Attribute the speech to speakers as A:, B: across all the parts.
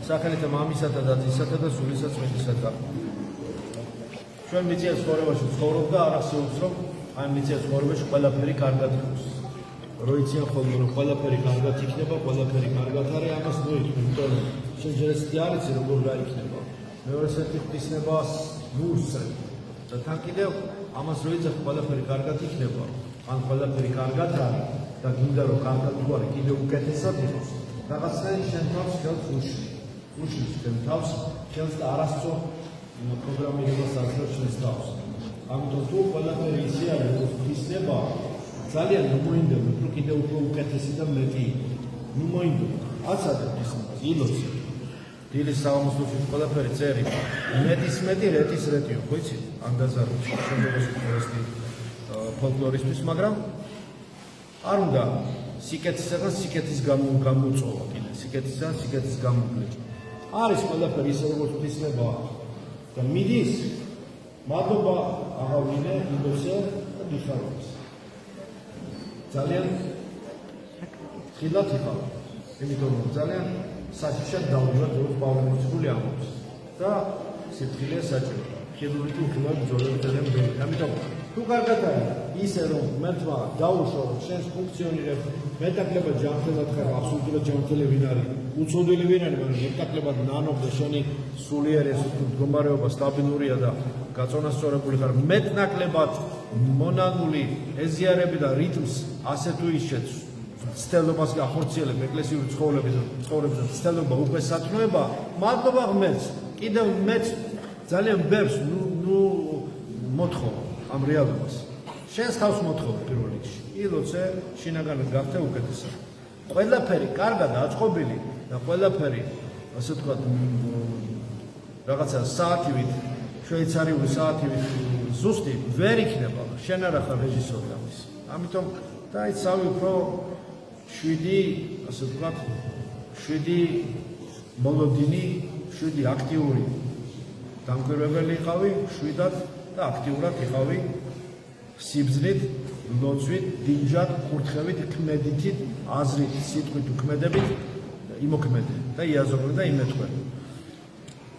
A: სახელითა მამისათა და ძისათა და სულისა წმინდისათა. ჩვენ მიწის ცხოვრებაში ცხოვრობ და არ ახსოვს რომ ამ მიწის ცხოვრებაში ყველაფერი კარგად იქნება. როიციან ხოლმე რომ ყველაფერი კარგად იქნება, ყველაფერი კარგად არის, ამას მოიწვევ, იმიტომ რომ შენ ჯერესტი არ იცი როგორ რა იქნება. მეორე საერთოდ ხდისნებას ვუსწრებ. და თან კიდევ ამას როიცი ყველაფერი კარგად იქნება, ან ყველაფერი კარგად არის და გინდა რომ კარგად თუ არის კიდევ უკეთესად იყოს. რაღაცნაირად შენ თავს ხელს უშლის შენ თავს ხელს და არასწორ პროგრამირებას აღნიშნავს თავს. ამიტომ თუ ყველაფერი ისე არის როგორც ხდისნება, ძალიან მოინდა რომ კიდევ უფრო უკეთესი და მეტი ნუ მოინდა. აცადე ხდისნებას ილოცე. დილის საღამოსთვის ყველაფერი წერი მეტის მეტი რეტის რეტიო, ხო იცი? ანდაზაროს შემდგომში ფორესტი ფოლკლორისთვის, მაგრამ არ უნდა სიკეთისაგან სიკეთის გამოწოვა კიდე, სიკეთისაგან სიკეთის გამოკლება. არის ყველაფერი ისე როგორც ხდისნება და მიდის მადლობა აღავინე იმდენზე და დიხარობს. ძალიან ხილად იხარ. იმიტომ რომ ძალიან საშიშად დავდივარ როგორც პავლემოციკული ამბობს და სიფრთხილეა საჭირო. ხილული თუ ხილად ბრძოლები ძალიან ბევრი. ამიტომ თუ კარგად არის ისე რომ მერთმა დაუშვა რომ შენს ფუნქციონირებს მეტაკლება ჯანმრთელად ხარ, აბსოლუტურად ჯანმრთელი ვინ არის, უცოდველი ვინ არის, მაგრამ მეტაკლებად ნანობ და შენი სულიერი მდგომარეობა სტაბილურია და გაწონასწორებული ხარ, მეტნაკლებად მონანული ეზიარები და რიტმს ასე თუ ისე ცდელობას გახორციელებ ეკლესიური ცხოვრების და ცდელობა უკვე სათნოება, მადლობა ღმერთს, კიდევ მეც ძალიან ბევრს ნუ მოთხოვ ამ რეალობას. შენს თავს მოთხოვ პირველ რიგში. ილოცე შინაგანად გახდე უკეთესად. ყველაფერი კარგად აწყობილი და ყველაფერი ასე ვთქვათ რაღაცა საათივით, შვეიცარიული საათივით ზუსტი ვერ იქნება. შენ არ ახარ რეჟისორი ამის. ამიტომ დაიცავი უფრო 7 ასე ვთქვათ 7 მოლოდინი, 7 აქტიური დამკვირვებელი იყავი, 7-ად და აქტიურად იყავი სიბრძნით, ლოცვით, დინჯად, კურთხევით, ქმედითით, აზრით, სიტყვით, უქმედებით, იმოქმედე და იაზრული და იმეთქვე.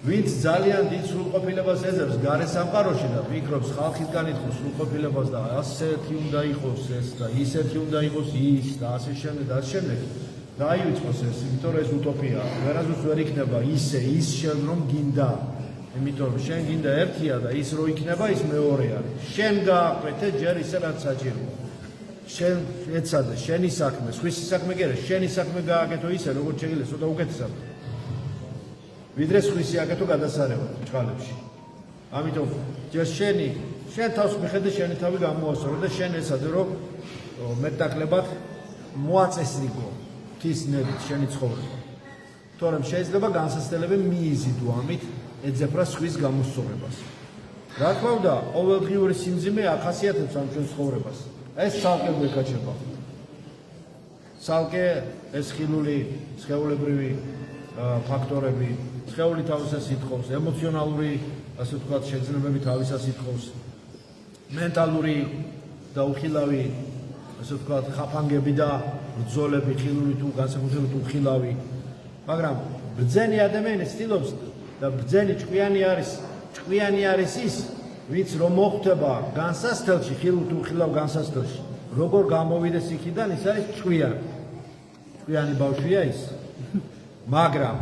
A: ვინც ძალიან დიდ სრულყოფილებას ეძებს გარე სამყაროში და ფიქრობს ხალხისგან ითხოვს სრულყოფილებას და ასეთი უნდა იყოს ეს და ისეთი უნდა იყოს ის და ასე შემდეგ და ასე შემდეგ. დაივიწყოს ეს, იმიტომ რომ ეს უტოპია. ვერასდროს ვერ იქნება ისე, ის შენ რომ გინდა. იმიტომ რომ შენ გინდა ერთია და ის რო იქნება ის მეორე არის. შენ გააკვეთე ჯერ ისე რაც საჭიროა. შენ ეცადე შენი საქმე, სხვისი საქმე კი არა, შენი საქმე გააკეთო ისე როგორც შეიძლება, ცოტა უკეთესად. ვიდრე სხვისი აკეთო გადასარევად ჭყალებში. ამიტომ ჯერ შენ თავს მიხედე, შენი თავი გამოასწორო და შენ ეცადე რომ მეტნაკლებად მოაწესრიგო ღვთის ნებით შენი ცხოვრება. თორემ შეიძლება განსაცდელები მიიზიდო ამით ეძებრა სხვის გამოსწორებას. რა თქმა უნდა, ყოველდღიური სიმძიმე ახასიათებს ამ ჩვენს ცხოვრებას. ეს ცალკე გვეკაჩება. ცალკე ეს ხილული, სხეულებრივი ფაქტორები, სხეული თავისას ითხოვს, ემოციონალური, ასე ვთქვათ, შეძლებები თავისას ითხოვს, მენტალური და უხილავი, ასე ვთქვათ, ხაფანგები და ბრძოლები, ხილული თუ განსაკუთრებით უხილავი. მაგრამ ბრძენი ადამიანი ცდილობს და ბრძენი ჭკვიანი არის ის, ვინც რომ მოხვდება განსასწრელში, ხილულ თუ ხილავ განსასწრელში, როგორ გამოვიდეს იქიდან, ის არის ჭკვიანი. ჭკვიანი ბავშვია ის. მაგრამ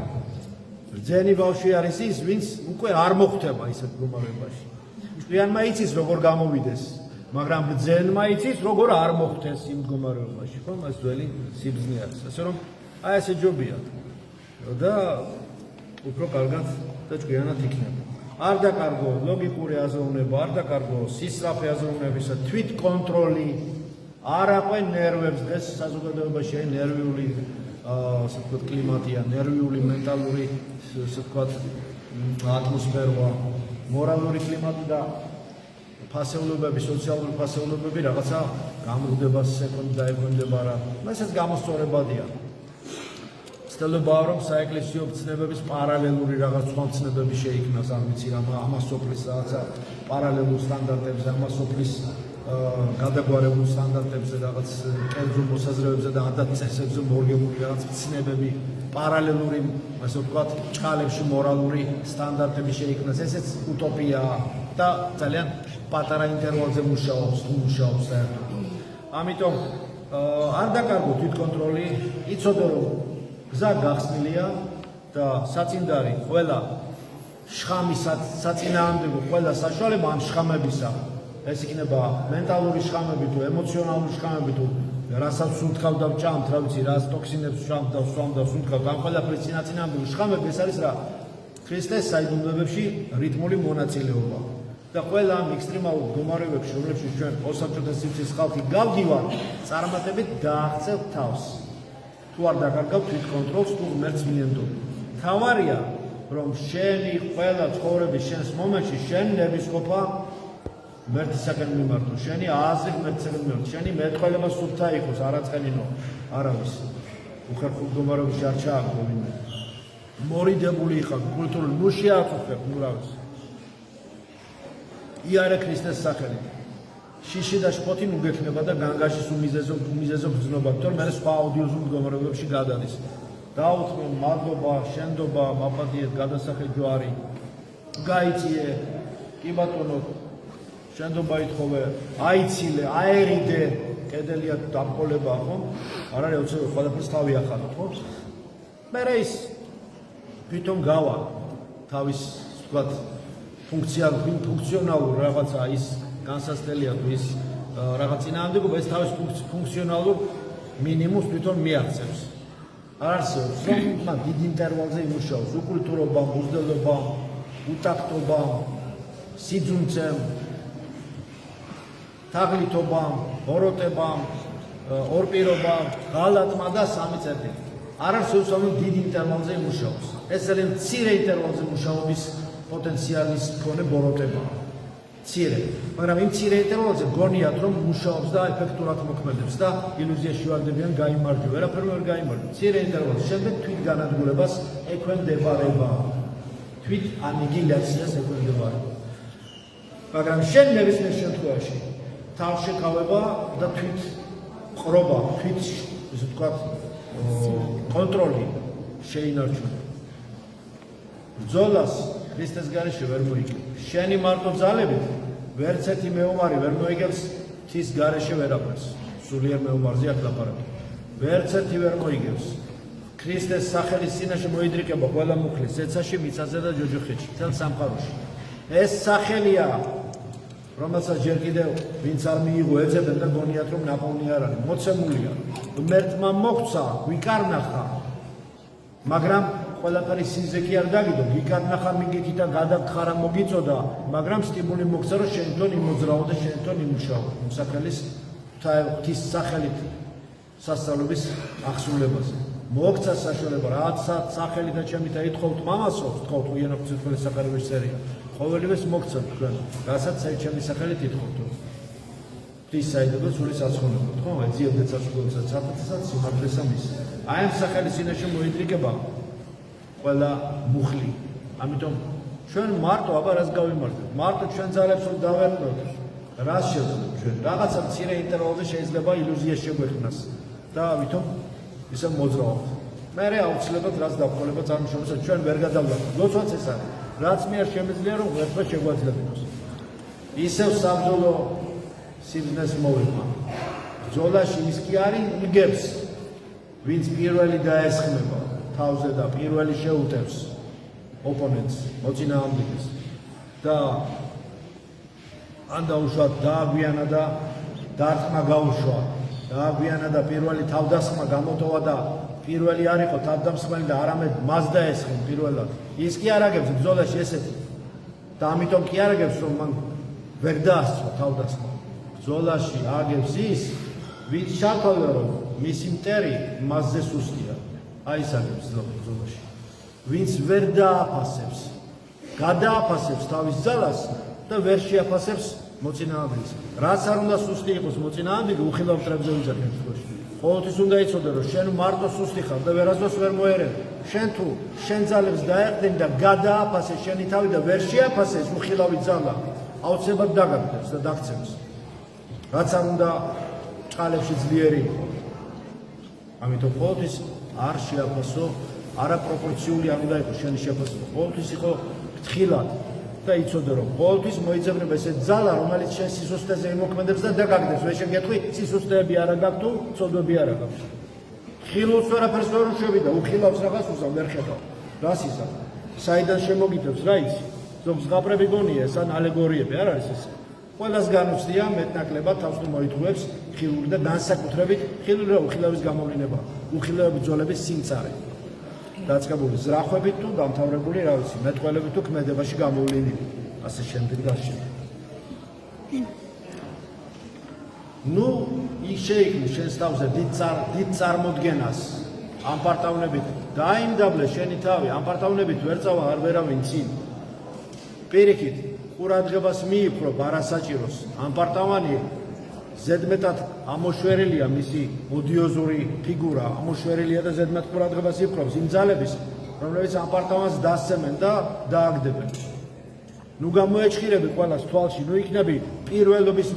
A: ბრძენი ბავშვი არის ის, ვინც უკვე არ მოხვდება ისეთ მდგომარეობაში. ჭკვიანმა იცის როგორ გამოვიდეს, მაგრამ ბრძენმა იცის როგორ არ მოხვდეს იმ მდგომარეობაში. ხო, მას ძველი სიბრძნე არის. ასე რომ აი ესე ჯობია და უფრო კარგად და ჭკვიანად იქნება. არ დაკარგო ლოგიკური აზროვნება, არ დაკარგო სისწრაფე აზროვნებისა, თვით კონტროლი, არ აყვენ ნერვებს. დღეს საზოგადოებაში ნერვიული ასე ვთქვათ კლიმატია, ნერვიული, მენტალური ასე ვთქვათ ატმოსფეროა, მორალური კლიმატი და ფასეულობები, სოციალური ფასეულობები რაღაცა გამრუდებას ექვემდებარა რა. ესეც გამოსწორებადია. ცდილობაა რომ საეკლესიო ცნებების პარალელური რაღაც სხვა ცნებები შეიქმნას, არ ვიცი რა, ამას სოფლის რაღაცა პარალელურ სტანდარტებზე, ამას სოფლის გადაგვარებულ სტანდარტებზე, რაღაც კერძო მოსაზრებებზე და ადათ წესებზე მორგებული რაღაც ცნებები პარალელური, ასე ვთქვათ, ჭყალებში მორალური სტანდარტები შეიქმნას, ესეც უტოპიაა და ძალიან პატარა ინტერვალზე მუშაობს საერთოდ. ამიტომ არ დაკარგო თვითკონტროლი, იცოდე რომ გზა გახსნილია და საწინდარი ყველა შხამის საწინააღმდეგო ყველა საშუალება ამ შხამებისა, ეს იქნება მენტალური შხამები თუ ემოციონალური შხამები თუ რასაც სუნთქავ და ვჭამთ, რა ვიცი, რას ტოქსინებს ვჭამთ და ვსვამ და ვსუნთქავთ, ამ ყველაფრის წინაწინააღმდეგო შხამები, ეს არის რა? ქრისტეს საიდუმლოებებში რიტმული მონაწილეობა. და ყველა ამ ექსტრემალურ მდგომარეობებში, რომლებშიც ჩვენ ოსაბჭოთა სივრცის ხალხი გავდივართ, წარმატებით დააღწევთ თავს. თუ არ დაკარგავ თვითკონტროლს, თუ ღმერთს მიენდობ. თავარია, რომ შენი ყველა ცხოვრების შენს მომენტში შენ ნებისყოფა ღმერთისაკენ მიმართო, შენი აზრი ღმერთისაკენ მიმართო, შენი მეტყველება სუფთა იყოს, არაწყენინო, არავის. უხერხულ მდგომარეობაში არ ჩააგდო ვინმე. მორიდებული იყავ, კულტურული, ნუ შეაწუხებ, ნუ რავის. იარე ქრისტეს სახელით. შიში და შფოთი ნუ გექნება და განგაშის უმიზეზო გრძნობა, თორემ მე სხვა აუდიოზულ მდგომარეობებში გადადის. დაუთხმე მადლობა, შენდობა, მაპატიეთ, გადასახე ჯვარი, გაიწიე, კი ბატონო, შენდობა ითხოვე, აიცილე, აერიდე, კედელია დამყოლება, ხო? არ არის უცებ ყველაფერს თავი ახალო, ხო? მერე ის თვითონ გავა თავის, ვთქვათ, ფუნქციონალურ რაღაცა ის განსაცდელია თუ ის რაღაც წინააღმდეგობა, ეს თავის ფუნქციონალურ მინიმუმს თვითონ მიაღწევს. არ არსებობს, რომ მან დიდ ინტერვალზე იმუშაოს, უკულტურობამ, უზრდელობამ, უტაქტობამ, სიძუნცემ, თაღლითობამ, ბოროტებამ, ორპირობამ, ღალატმა და სამი წერტილი. არ არსებობს, რომ დიდ ინტერვალზე იმუშაოს. ეს ძალიან მცირე ინტერვალზე მუშაობის პოტენციალის მქონე ბოროტებაა. მცირე, მაგრამ იმ მცირე ინტერვალზე გონიათ, რომ მუშაობს და ეფექტურად მოქმედებს და ილუზიაში ვარდებიან გაიმარჯვა, ვერაფერ ვერ გაიმარჯვა. მცირე ინტერვალზე შემდეგ თვით განადგურებას ექვემდებარება. თვით ანიგილაციას ექვემდებარება. მაგრამ შენ ნებისმიერ შემთხვევაში თავშეკავება და თვით ყრობა, თვით ისე ვთქვათ, კონტროლი შეინარჩუნა. ბრძოლას ქრისტეს გარეშე ვერ მოიგებ. შენი მარტო ძალებით ვერც ერთი მეომარი ვერ მოიგებს ღვთის გარეშე ვერაფერს. სულიერ მეომარზე აქ ლაპარაკი. ვერც ერთი ვერ მოიგებს. ქრისტეს სახელის წინაშე მოიდრიკება ყველა მუხლის ზეცაში, მიწაზე და ჯოჯოხეთში, მთელ სამყაროში. ეს სახელია, რომელსაც ჯერ კიდევ ვინც არ მიიღო ეძებენ და გონიათ რომ ნაპოვნი არ არის. მოცემულია. ღმერთმა მოგცა, გვიკარნახა. მაგრამ ყველაფერი სიზექი არ დაგიდო, გიკარნახა მიგითი და გადაგხარა მოგიწოდა, მაგრამ სტიმული მოგცა რომ შენთან იმოძრაო და შენთან იმუშაო. მსახელის ღვთის სახელით სასწავლების აღსრულებაზე. მოგცა საშუალება, რაც სახელით და ჩემით ეთხოვთ მამასო, ვთხოვთ უიანო ღვთისმშობლის სახარების წერია. ყოველივეს მოგცა თქვენ, რასაც ჩემი სახელით ეთხოვთ. ღვთის საიდუმლო სული საცხონებოთ, ხო? ეძიებდეთ სასწაულსაც, საფრთხესაც, სიმართლესა მის. აი ამ სახელის წინაშე მოიდრიკება ყველა მუხლი. ამიტომ ჩვენ მარტო აბა რას გავიმართებთ? მარტო ჩვენ ძალებს რომ დავერწმოთ, რას შევძლებ ჩვენ? რაღაცა მცირე ინტერვალზე შეიძლება ილუზია შეგვექმნას და ვითომ ისე მოძრაობთ. მერე აუცილებლად რას დავყოლება წარმოშობასაც ჩვენ ვერ გადავლახავთ. ლოცვაც ეს არის. რაც მე არ შემეძლია რომ ღმერთმა შეგვაძლევინოს. ისევ საბრძოლო სიბრძნეს მოვიყვა. ბრძოლაში ის კი არის იგებს, ვინც პირველი დაესხმება თავზე და პირველი შეუტევს ოპონენტს, მოწინააღმდეგეს და ან დაუშვათ დააგვიანა და დარტყმა გაუშვა, დააგვიანა და პირველი თავდასხმა გამოტოვა და პირველი არ იყო თავდამსხმელი და არამედ მას დაესხმო პირველად. ის კი არ აგებს ბრძოლაში ესეთი და ამიტომ კი არ აგებს რომ მან ვერ დაასწრო თავდასხმა. ბრძოლაში აგებს ის, ვინც ჩათვალა რომ მისი მტერი მასზე სუსტია. აი ეს აგებს ბრძოლაში. ვინც ვერ დააფასებს, გადააფასებს თავის ძალას და ვერ შეაფასებს მოწინააღმდეგეს. რაც არ უნდა სუსტი იყოს მოწინააღმდეგე, უხილავ მტრებზე ვიძახენ თქოში. ყოველთვის უნდა იცოდე რომ შენ მარტო სუსტი ხარ და ვერასდროს ვერ მოერენ. შენ თუ შენ ძალებს დაეყრდენ და გადააფასე შენი თავი და ვერ შეაფასეს უხილავი ძალა, აუცილებლად დაგაგდებს და დაგცემს. რაც არ უნდა ჭყალებში ძლიერი იყო. ამიტომ ყოველთვის არ შეაფასო არაპროპორციული არ უნდა იყოს შენი შეფასება. ყოველთვის იყო ფრთხილად და იცოდე რომ ყოველთვის მოიძებნება ესე ძალა, რომელიც შენ სისუსტეზე იმოქმედებს და დაგაგდეს. ვერ შეგეთქვი სისუსტეები არა გაქვს თუ ცოდვები არა გაქვს. ხილულს ვერაფერს ვერ უშვები და უხილავს რაღაც უსამ ვერ ხედავ. რას ისა? საიდან შემოგიტევს რა იცი? ზოგს ზღაპრები გონია ეს ან ალეგორიები არ არის ეს. ყველას განუცდია მეტნაკლებად თავს თუ მოითხოვებს ხილული და განსაკუთრებით ხილული რა უხილავების გამოვლინება, უხილავების ძოლების სიმწარე. დაწყებული ზრახვებით თუ დამთავრებული რა ვიცი, მეტყველებით თუ ქმედებაში გამოვლენილი. ასე შემდეგ და შემდეგ. ნუ ის შეიქმნის შენს თავზე დიდ წარმოდგენას ამ პარტავნებით დაიმდაბლე შენი თავი, ამ პარტავნებით ვერ წავა არ ვერავინ წინ. პირიქით ყურადღებას მიიპყრობ არასაჭიროს ამ პარტავანი ზედმეტად ამოშვერილია მისი ოდიოზური ფიგურა, ამოშვერილია და ზედმეტ ყურადღებას იპყრობს იმ ძალების, რომლებიც ამ პარტავანს დასცემენ და დააგდებენ. ნუ გამოეჭხირები ყველას თვალში, ნუ იქნები პირველობის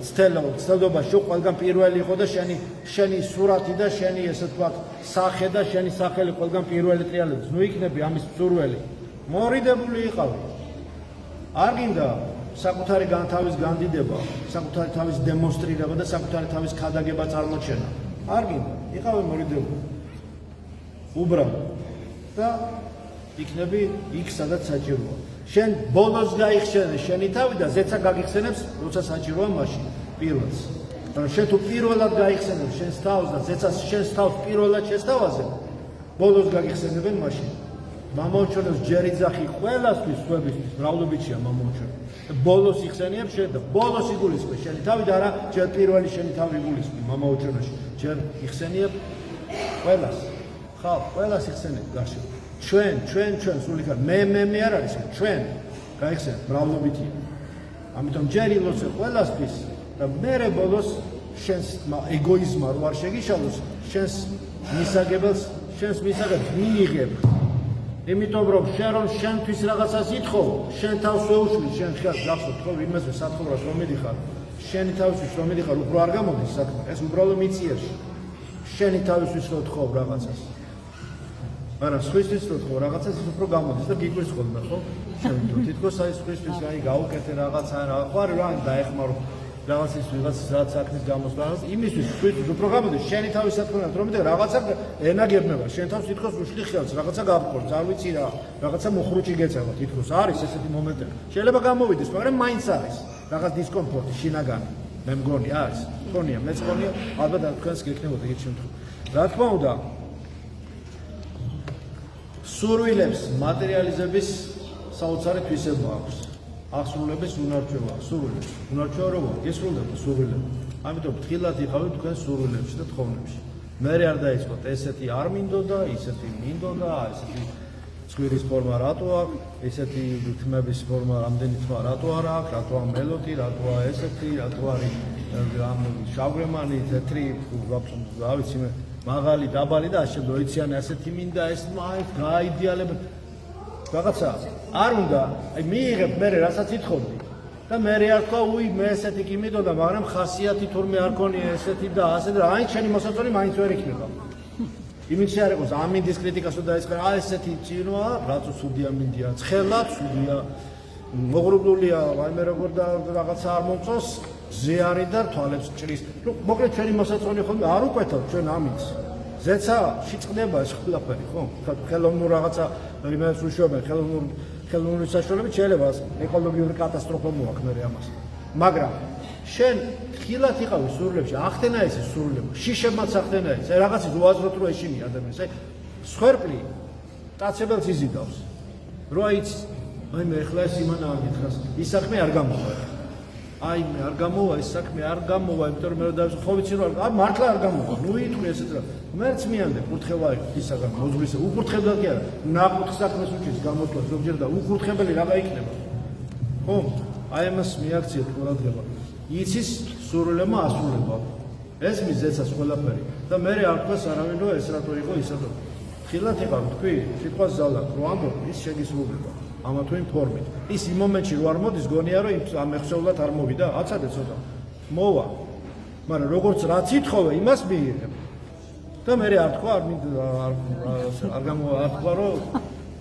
A: ცდელობა შო ყველგან პირველი იყო და შენი სურათი და შენი ესე ვთქვათ სახე და შენი სახელი ყველგან პირველი ტრიალებს. ნუ იქნები ამის მსურველი. მორიდებული იყავი. არ გინდა საკუთარი განთავის განდიდება, საკუთარი თავის დემონსტრირება და საკუთარი თავის ქადაგება წარმოჩენა. არ გინდა, იყავი მორიდებული. უბრალოდ და იქნები იქ სადაც საჭიროა. შენ ბოლოს გაიხსენე შენი თავი და ზეცა გაგიხსენებს, როცა საჭიროა მაშინ პირველს. მაგრამ შენ თუ პირველად გაიხსენებ შენს თავს და ზეცას შენს თავს პირველად შესთავაზე, ბოლოს გაგიხსენებენ მაშინ. მამაოჩონოს ჯერი ძახი ყველასთვის სხვებისთვის მრავლობითია მამაოჩონო. ბოლოს იხსენიებ შენ და ბოლოს იგულისხმე შენი თავი და არა ჯერ პირველი შენი თავი იგულისხმე მამაოჩონოში. ჯერ იხსენიებ ყველას. ხალ, ყველას იხსენებ გარშემო. ჩვენ სულიკარ მე არ არის ჩვენ გაიხსენებ მრავლობითია. ამიტომ ჯერ ილოცე ყველასთვის და მერე ბოლოს შენს ეგოიზმა რო არ შეგიშალოს შენს მისაგებელს მიიღებ. იმიტომ რომ შენთვის რაღაცას ითხოვ, შენ თავს შეუშლი, შენ ხარ გახსოვთ ხო ვინმესვე სათხოვრას რომ მიდიხარ, შენი თავისთვის რომ მიდიხარ, უფრო არ გამოდის საქმე, ეს უბრალოდ მიწიერში. შენი თავისთვის რო თხოვ რაღაცას. მაგრამ სხვისთვის რო თხოვ რაღაცას, ის უფრო გამოდის და გიკვირს ხოლმე, ხო? შენ თითქოს აი სხვისთვის აი გაუკეთე რაღაცა რა, ხო არ რა დაეხმარო რაღაცის ვიღაცის რაც საქმის გამოსვლას, იმისთვის სხვისთვის უფრო გამოდის, შენი თავის საქმეა რომ მიდე რაღაცა ენა გებნება, შენ თავს თითქოს უშლი ხელს, რაღაცა გავყურს, არ ვიცი რა, რაღაცა მოხრუჭი გეცევა, თითქოს არის ესეთი მომენტები. შეიძლება გამოვიდეს, მაგრამ მაინც არის რაღაც დისკომფორტი, შინაგანი. მე მგონი არის. მგონია, მეც მგონია, ალბათ თქვენს გეკნებოდა ეგეთ შემთხვევაში. რა თქმა უნდა, სურვილებს მატერიალიზების საოცარი თვისება აქვს. აღსრულების უნარჩვევა, სურვილები. უნარჩვევა როგორ გესრულდება სურვილები. ამიტომ ფრთხილად იყავით თქვენ სურვილებში და თხოვნებში. მე არ დაიწყოთ ესეთი არ მინდოდა, ისეთი მინდოდა, ესეთი ცხვირის ფორმა რატო აქვს, ესეთი თმების ფორმა რამდენი თმა რატო არ აქვს, რატო ამ მელოდი, რატოა ესეთი, რატო არის ამ შავგრემანი, თეთრი, რა ვიცი მე, მაღალი, დაბალი და ასე მოიციან ასეთი მინდა ეს მაინც გააიდეალებენ. რაღაცა არ უნდა, აი მიიღებ მე რასაც ითხოვდი და მე არ თქვა, უი მე ესეთი კი მიდოდა, მაგრამ ხასიათი თურმე არ ქონია ესეთი და ასე და აი შენი მოსაწონი მაინც ვერ იქნება. იმით არ იყოს ამინდის კრიტიკას უნდა დაიწყე, აი ესეთი წინოა, რაც სუდია მინდია, ცხელა, სუდია, მოღრუბლულია, აი მე როგორ და რაღაცა არ მომწონს, ზეარი და თვალებს ჭრის. ნუ მოკლედ ჩვენი მოსაწონი ხოლმე არ უკვეთავ ჩვენ ამით. ზეცა შეწყდება ეს ყველაფერი, ხო? ხელოვნურ რაღაცა იმას უშვებენ, ხელოვნური საშუალებით შეიძლება ეკოლოგიური კატასტროფა მოაქვს ამას. მაგრამ შენ ხილად იყავი სურვილებში, ახდენა ეს სურვილები, შიშებმაც ახდენა ეს, რაღაცის უაზროდ რო ეშინი ადამიანს, აი სხერპლი ტაცებელს იზიდავს. რო აიცი, აი მე ახლა ეს იმანა არ გითხრას, ის საქმე არ გამოვა. აი მე არ გამოვა ეს საქმე არ გამოვა, იმიტომ რომ მე დავიწყო, ხო ვიცი რომ არ მართლა არ გამოვა. ნუ იტყვი ესეთ რა. მერც მიანდე კურთხევა ისაგან მოზღვის უკურთხებდა კი არა. ნაკურთხ საქმეს უჩის გამოსვლა ზოგჯერ და უკურთხებელი რაღა იქნება. ხო? აი ამას მიაქციეთ ყურადღება. იცის სურვილებმა ასრულება. ეს მიზეცას ყველაფერი და მე არ თქვას არავინ რომ ეს რატო იყო ისადო. ხილად იყავ თქვი, სიტყვას ზალაკ რო ამბობ ის შეგისრულება. ამა თუ იმ ფორმით. ის იმ მომენტში რო არ მოდის, გონია რომ ამ ეხსეულად არ მოვიდა, აცადე ცოტა. მოვა. მაგრამ როგორც რაც ითხოვე, იმას მიიღებ. და მე არ თქვა არ თქვა რომ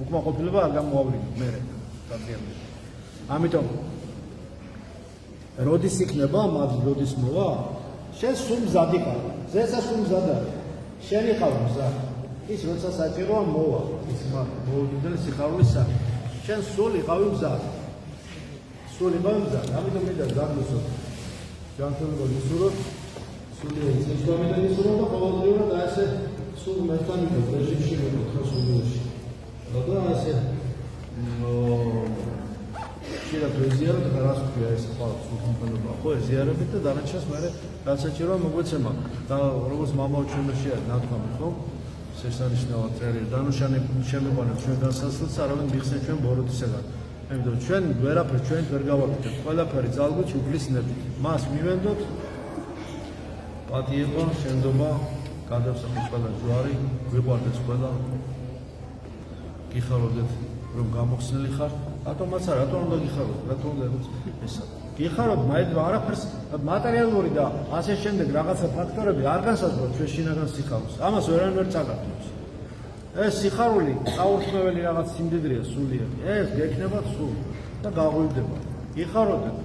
A: უკმაყოფილება არ გამოავლინო მე დადიანე. ამიტომ როდის იქნება მათ როდის მოვა? შენ სულ მზად იყავ. ზეცა სულ მზად არის. შენ იყავ მზად. ის როცა საჭიროა მოვა. ის მოუდიდელი სიხარულის სახე. შენ სულ იყავი მზად. სულ იყავი მზად. ამიტომ მინდა გაგმოსოთ. ჯანმრთელობა ისურვოთ. სულიერი წესდომიდან ისურვოთ და ყოველდღიურად აი ესე სულ მექანიკურ რეჟიმში მოვიხარ სულიაში. და ასე შეიძლება ზიაროთ რას ქვია ეს ხალხობა ხო ზიარებით და დანარჩენს მე რაც საჭიროა მოგვეცემა და როგორც მამაო ჩვენში არის ნათქვამი ხო შესანიშნავად წერი დანუშანი შემიყვანებს ჩვენ განსასწრებს არავინ მიხსენ ჩვენ ბოროტისაგან ამიტომ ჩვენ ვერაფერს ჩვენ ვერ გავაკეთებთ ყველაფერი ძალგუთ უფლისნებით მას მივენდოთ პატიება შენდობა გადავსახოთ ყველა ჯვარი ვიყვარდეთ ყველა გიხარობდეთ რომ გამოხსნილი ხარ ატომაც არა რატომ უნდა გიხაროთ რატომ უნდა ესა გიხაროთ მაინც არაფერს მატერიალური და ასე შემდეგ რაღაცა ფაქტორები არ განსაზღვროთ ჩვენ შინაგან სიხარულს ამას ვერანაირ წაგართავს ეს სიხარული საურთმეველი რაღაც სიმდიდრეა სულიერი ეს გექნება სულ და გაღვივდება გიხარობდეთ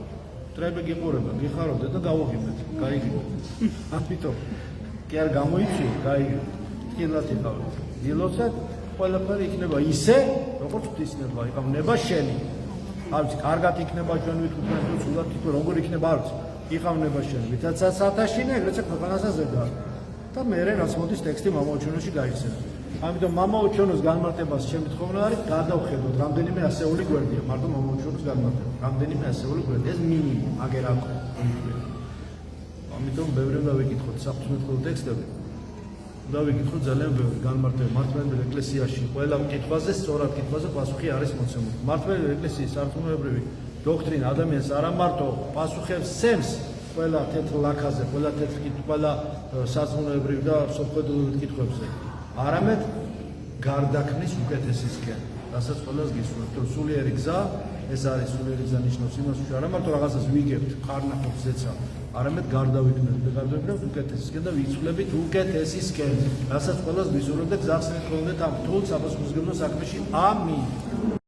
A: ტრები გიყურება გიხარობდეთ და გავუღიმეთ გაიგებთ ამიტომ კი არ გამოიწვიეთ გაიგებთ თილად იყავით დილოცეთ ყველაფერი იქნება ისე, როგორც ღვთისნება, იყავნება შენი. არის კარგად იქნება ჩვენ ვიტყვით, რომ სულად თვითონ როგორ იქნება არის. იყავნება შენი. ვისაც სათაშინა, ეგრეც ქვეყანასაც ზედა. და მე რაც მოდის ტექსტი მამაოჩონოში გაიხსენა. ამიტომ მამაოჩონოს განმარტებას ჩემი თხოვნა არის, გადავხედოთ, რამდენიმე ასეული გვერდია, მარტო მამაოჩონოს განმარტება. რამდენიმე ასეული გვერდია, ეს მინიმუმ, აგერ აქ. ამიტომ ბევრი უნდა ვიკითხოთ საფრთხმეთქო ტექსტები. და ვიკითხოთ ძალიან ბევრი განმარტება მართლმადიდებლურ ეკლესიაში ყველა მკითხვაზე სწორად კითხვაზე პასუხი არის მოცემული. მართლმადიდებლური ეკლესიის სარწმუნოებრივი დოქტრინა ადამიანს არა მარტო პასუხებს სცემს ყველა თეთრ ლაქაზე, ყველა თეთრ ყველა სარწმუნოებრივ და სოფხედრულ კითხვებზე, არამედ გარდაქმნის უკეთესისკენ, რასაც ყველას გისურვებთ, რომ სულიერი გზა ეს არის სულიერი გზა ნიშნავს იმას, რომ არა მარტო რაღაცას ვიგებთ, ყარნახობს ზეცა, არამედ გარდავიქმნებით და გარდავიქმნებით უკეთესისკენ და ვიცვლებით უკეთესისკენ, რასაც ყველას გისურვებთ და გზახსნით ხოლმე ამ რთულ საფასურისგებლო საქმეში. ამინ.